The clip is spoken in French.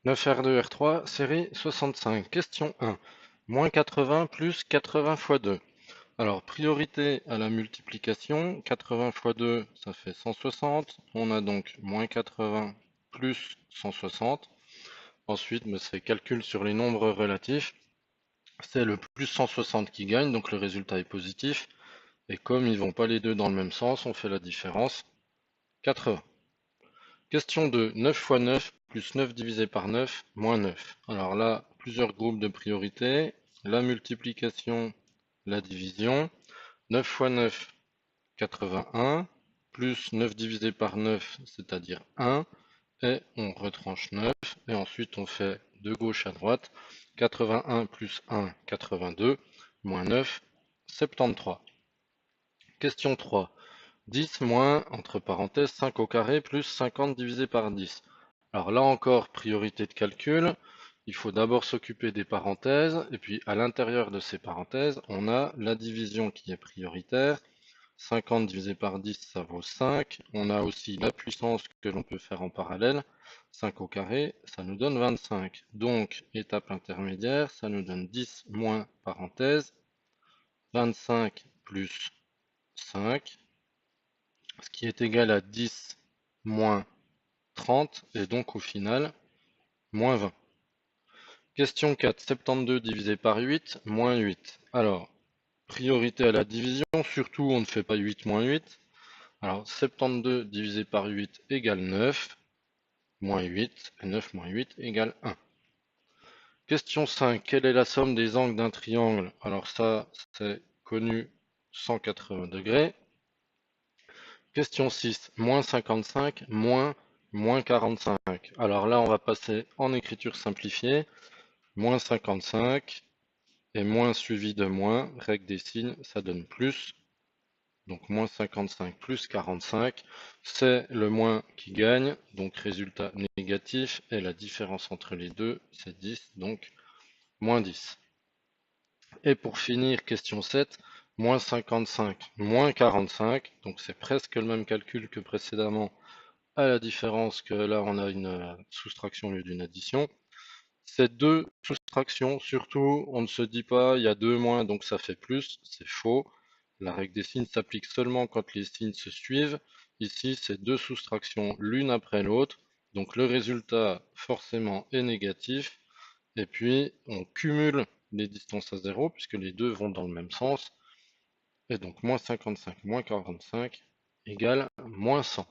9R2R3, série 65. Question 1. Moins 80 plus 80 fois 2. Alors, priorité à la multiplication. 80 fois 2, ça fait 160. On a donc moins 80 plus 160. Ensuite, c'est calcul sur les nombres relatifs. C'est le plus 160 qui gagne, donc le résultat est positif. Et comme ils vont pas les deux dans le même sens, on fait la différence. 80. Question 2. 9 fois 9 plus 9 divisé par 9 moins 9. Alors là, plusieurs groupes de priorité. La multiplication, la division. 9 fois 9, 81. Plus 9 divisé par 9, c'est-à-dire 1. Et on retranche 9. Et ensuite, on fait de gauche à droite. 81 plus 1, 82. Moins 9, 73. Question 3. 10 moins, entre parenthèses, 5 au carré plus 50 divisé par 10. Alors là encore, priorité de calcul. Il faut d'abord s'occuper des parenthèses, et puis à l'intérieur de ces parenthèses, on a la division qui est prioritaire. 50 divisé par 10, ça vaut 5. On a aussi la puissance que l'on peut faire en parallèle. 5 au carré, ça nous donne 25. Donc, étape intermédiaire, ça nous donne 10 moins parenthèse, 25 plus 5, ce qui est égal à 10 moins 30, et donc au final, moins 20. Question 4, 72 divisé par 8, moins 8. Alors, priorité à la division, surtout on ne fait pas 8 moins 8. Alors, 72 divisé par 8 égale 9, moins 8, et 9 moins 8 égale 1. Question 5, quelle est la somme des angles d'un triangle? Alors ça, c'est connu, 180 degrés. Question 6, moins 55, moins 45. Alors là, on va passer en écriture simplifiée. Moins 55 et moins suivi de moins, règle des signes, ça donne plus. Donc moins 55 plus 45, c'est le moins qui gagne, donc résultat négatif, et la différence entre les deux, c'est 10, donc moins 10. Et pour finir, question 7, moins 55, moins 45, donc c'est presque le même calcul que précédemment, à la différence que là on a une soustraction au lieu d'une addition. Ces deux soustractions, surtout, on ne se dit pas il y a 2 moins donc ça fait plus, c'est faux. La règle des signes s'applique seulement quand les signes se suivent. Ici, c'est deux soustractions l'une après l'autre, donc le résultat forcément est négatif. Et puis, on cumule les distances à zéro puisque les deux vont dans le même sens. Et donc, moins 55 moins 45 égale moins 100.